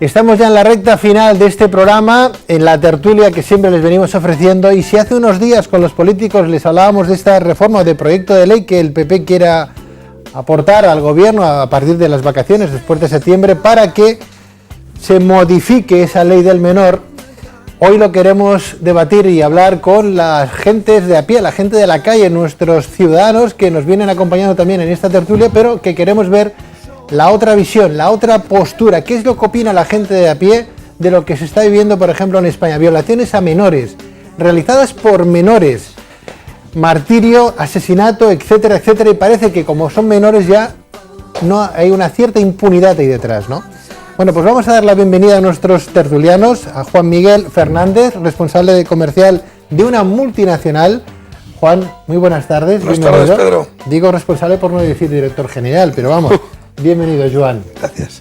Estamos ya en la recta final de este programa, en la tertulia que siempre les venimos ofreciendo, y si hace unos días con los políticos les hablábamos de esta reforma de proyecto de ley que el PP quiera aportar al gobierno a partir de las vacaciones después de septiembre para que se modifique esa ley del menor, hoy lo queremos debatir y hablar con las gentes de a pie, la gente de la calle, nuestros ciudadanos que nos vienen acompañando también en esta tertulia, pero que queremos ver la otra visión, la otra postura. ¿Qué es lo que opina la gente de a pie de lo que se está viviendo, por ejemplo, en España? Violaciones a menores, realizadas por menores, martirio, asesinato, etcétera, etcétera, y parece que como son menores ya no hay una cierta impunidad ahí detrás, ¿no? Bueno, pues vamos a dar la bienvenida a nuestros tertulianos, a Juan Miguel Fernández, responsable de comercial de una multinacional. Juan, muy buenas tardes. Buenas tardes, Pedro. Digo responsable por no decir director general, pero vamos. Bienvenido, Joan. Gracias.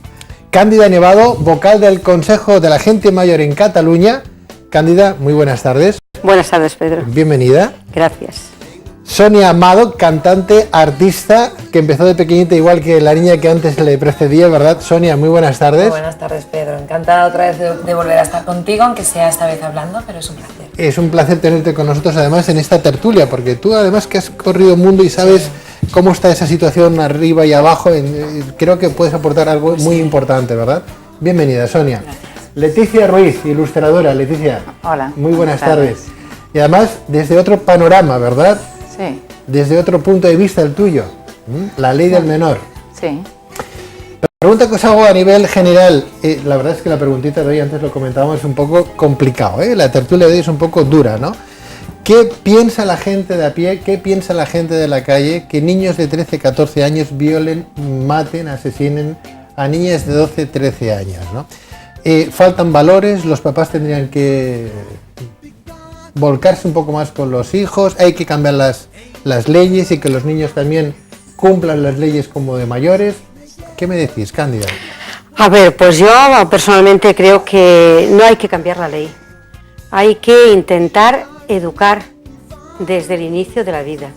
Cándida Nevado, vocal del Consejo de la Gente Mayor en Cataluña. Cándida, muy buenas tardes. Buenas tardes, Pedro. Bienvenida. Gracias. Sonia Amado, cantante, artista, que empezó de pequeñita igual que la niña que antes le precedía, ¿verdad? Sonia, muy buenas tardes. Muy buenas tardes, Pedro. Encantada otra vez de volver a estar contigo, aunque sea esta vez hablando, pero es un placer. Es un placer tenerte con nosotros, además, en esta tertulia, porque tú, además, que has corrido el mundo y sabes cómo está esa situación arriba y abajo, creo que puedes aportar algo muy importante, ¿verdad? Bienvenida, Sonia. Gracias. Leticia Ruiz, ilustradora. Leticia. Hola. Muy buenas tardes. Y además, desde otro panorama, ¿verdad? Sí. Desde otro punto de vista el tuyo, la ley del menor. Sí. La pregunta que os hago a nivel general, la verdad es que la preguntita de hoy, antes lo comentábamos, es un poco complicado, la tertulia de hoy es un poco dura, ¿no? ¿Qué piensa la gente de a pie, qué piensa la gente de la calle que niños de 13, 14 años violen, maten, asesinen a niñas de 12, 13 años, ¿no? Faltan valores, los papás tendrían que volcarse un poco más con los hijos, hay que cambiar las leyes y que los niños también cumplan las leyes como de mayores. ¿Qué me decís, Cándida? A ver, pues yo personalmente creo que no hay que cambiar la ley. Hay que intentar educar desde el inicio de la vida.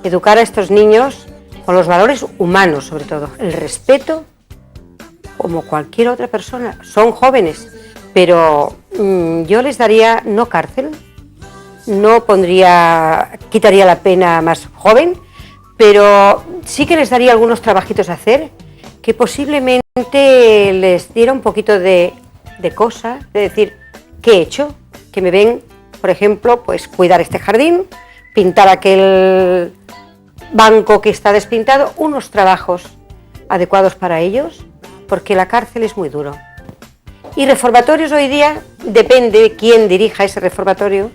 Educar a estos niños con los valores humanos, sobre todo. El respeto, como cualquier otra persona. Son jóvenes, pero yo les daría no cárcel, no quitaría la pena más joven, pero sí que les daría algunos trabajitos a hacer que posiblemente les diera un poquito de cosa, de decir, ¿qué he hecho? Que me ven, por ejemplo, pues cuidar este jardín, pintar aquel banco que está despintado, unos trabajos adecuados para ellos, porque la cárcel es muy duro. Y reformatorios hoy día, depende de quién dirija ese reformatorio,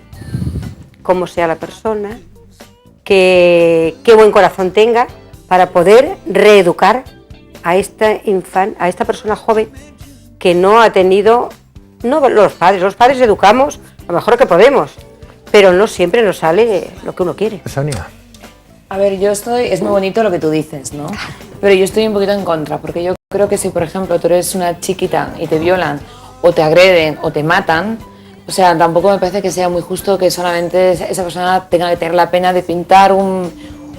cómo sea la persona, qué buen corazón tenga para poder reeducar a esta persona joven que no ha tenido, no los padres educamos lo mejor que podemos, pero no siempre nos sale lo que uno quiere. Sonia. A ver, es muy bonito lo que tú dices, ¿no? Pero yo estoy un poquito en contra, porque yo creo que si, por ejemplo, tú eres una chiquita y te violan, o te agreden, o te matan, o sea, tampoco me parece que sea muy justo que solamente esa persona tenga que tener la pena de pintar un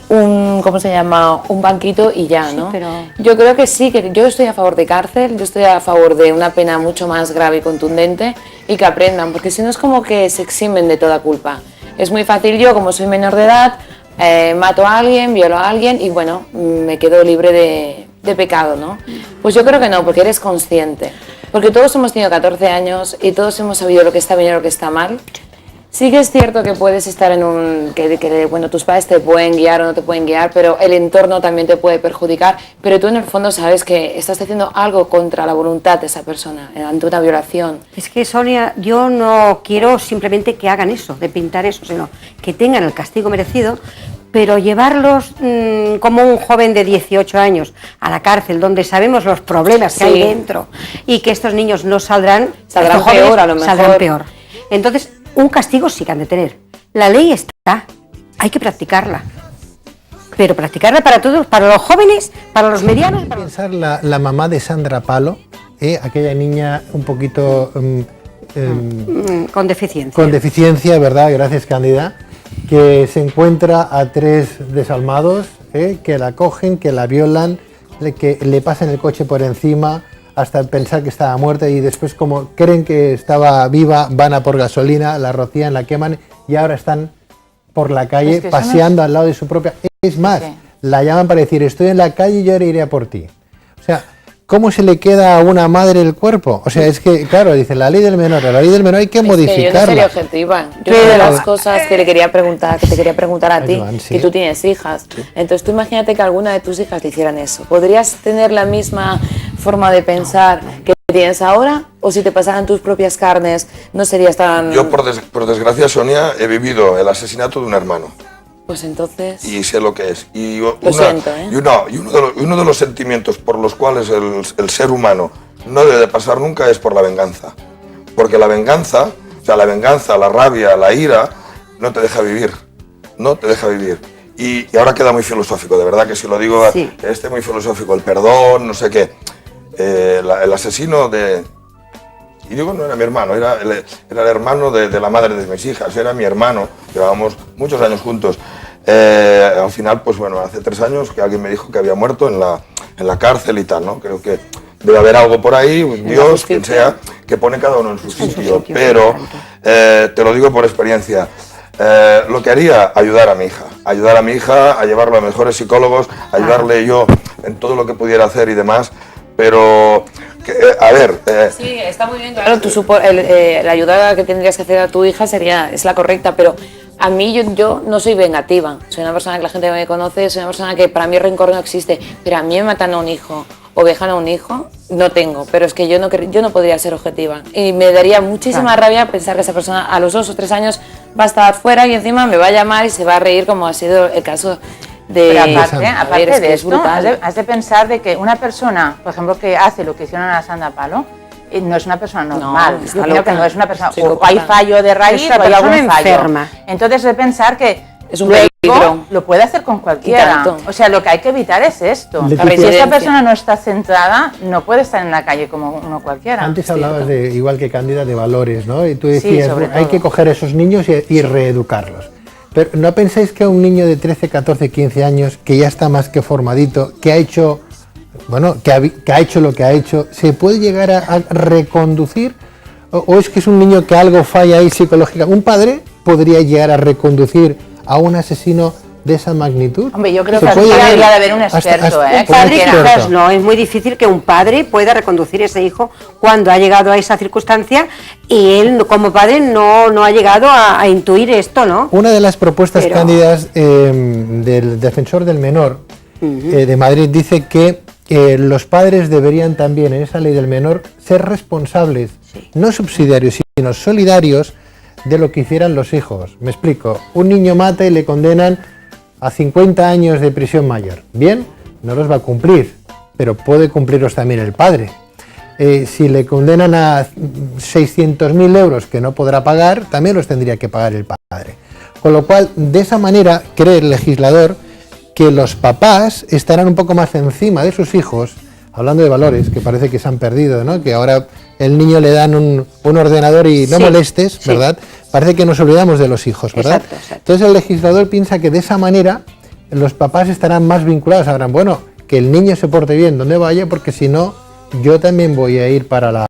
¿cómo se llama? Un banquito y ya, ¿no? Sí, pero yo creo que sí, que yo estoy a favor de cárcel, yo estoy a favor de una pena mucho más grave y contundente y que aprendan, porque si no es como que se eximen de toda culpa. Es muy fácil yo, como soy menor de edad, mato a alguien, violo a alguien y bueno, me quedo libre de pecado, ¿no? Pues yo creo que no, porque eres consciente. Porque todos hemos tenido 14 años y todos hemos sabido lo que está bien y lo que está mal. Sí que es cierto que puedes estar en bueno, tus padres te pueden guiar o no te pueden guiar, pero el entorno también te puede perjudicar, pero tú en el fondo sabes que estás haciendo algo contra la voluntad de esa persona, ante una violación. es que, Sonia, yo no quiero simplemente que hagan eso, de pintar eso, sino que tengan el castigo merecido, pero llevarlos como un joven de 18 años a la cárcel, donde sabemos los problemas que hay dentro y que estos niños no saldrán peor, a lo mejor. Saldrán peor. Entonces, un castigo sí que han de tener. La ley está, hay que practicarla. Pero practicarla para todos, para los jóvenes, para los medianos. Para Pensar la mamá de Sandra Palo, aquella niña un poquito con deficiencia. Con deficiencia, ¿verdad? Gracias, Cándida. Que se encuentra a 3 desalmados, que la cogen, que la violan, que le pasan el coche por encima, hasta pensar que estaba muerta y después como creen que estaba viva, van a por gasolina, la rocían, la queman y ahora están por la calle paseando al lado de su propia... Es más, la llaman para decir, estoy en la calle y yo ahora iré a por ti. O sea, ¿cómo se le queda a una madre el cuerpo? O sea, es que, claro, dice la ley del menor hay que modificarla. Que yo no sería objetiva. Yo una de las cosas que te quería preguntar a ti, Joan, sí. que tú tienes hijas. Sí. Entonces tú imagínate que alguna de tus hijas te hicieran eso. ¿Podrías tener la misma forma de pensar que tienes ahora? ¿O si te pasaran tus propias carnes, no serías tan...? Yo, por desgracia, Sonia, he vivido el asesinato de un hermano. Pues entonces... Y sé lo que es. Y lo siento, ¿eh? Uno de los sentimientos por los cuales el ser humano no debe de pasar nunca es por la venganza. Porque la venganza, la rabia, la ira, no te deja vivir. No te deja vivir. Y ahora queda muy filosófico, de verdad que si lo digo, sí. Muy filosófico, el perdón, no sé qué. El asesino de... Y digo, no era mi hermano, era el hermano de la madre de mis hijas, era mi hermano, llevábamos muchos años juntos. Al final, pues bueno, hace 3 años que alguien me dijo que había muerto en la cárcel y tal, ¿no? Creo que debe haber algo por ahí, Dios, quien sea, que pone cada uno en su sitio. Pero te lo digo por experiencia, lo que haría, ayudar a mi hija, a llevarlo a mejores psicólogos, ayudarle yo en todo lo que pudiera hacer y demás, pero... sí, está muy bien, claro, la ayuda que tendrías que hacer a tu hija es la correcta, pero a mí yo no soy vengativa, soy una persona que la gente me conoce, soy una persona que para mí el rencor no existe, pero a mí me matan a un hijo o dejan a un hijo, no tengo, pero es que yo no podría ser objetiva y me daría muchísima rabia pensar que esa persona a los 2 o 3 años va a estar fuera y encima me va a llamar y se va a reír como ha sido el caso. Pero aparte de esto, has de pensar de que una persona, por ejemplo, que hace lo que hicieron a la Sandra Palo, no es una persona normal. Yo creo que no es una persona, o hay fallo de raíz o hay algún fallo. Entonces de pensar que es un peligro. Lo puede hacer con cualquiera. O sea, lo que hay que evitar es esto. Si esta persona no está centrada, no puede estar en la calle como uno cualquiera. Antes hablabas de, igual que Cándida, de valores, ¿no? Y tú decías, hay que coger a esos niños y reeducarlos. Pero ¿no pensáis que a un niño de 13, 14, 15 años, que ya está más que formadito, que ha hecho, que ha hecho lo que ha hecho, se puede llegar a reconducir? ¿O es que es un niño que algo falla ahí psicológica? ¿Un padre podría llegar a reconducir a un asesino de esa magnitud? Hombre, yo creo que aquí debería de haber un experto, Un padre quizás no, es muy difícil que un padre pueda reconducir a ese hijo cuando ha llegado a esa circunstancia y él como padre no ha llegado a intuir esto, ¿no? Una de las propuestas cándidas del defensor del menor de Madrid dice que los padres deberían también en esa ley del menor ser responsables, no subsidiarios, sino solidarios de lo que hicieran los hijos. Me explico, un niño mata y le condenan a 50 años de prisión mayor. Bien, no los va a cumplir, pero puede cumplirlos también el padre. Si le condenan a 600.000 euros que no podrá pagar, también los tendría que pagar el padre. Con lo cual, de esa manera, cree el legislador que los papás estarán un poco más encima de sus hijos, hablando de valores, que parece que se han perdido, ¿no? Que ahora el niño le dan un ordenador y no molestes, ¿verdad? Parece que nos olvidamos de los hijos, ¿verdad? Exacto. Entonces el legislador piensa que de esa manera los papás estarán más vinculados, sabrán, bueno, que el niño se porte bien donde vaya, porque si no, yo también voy a ir para la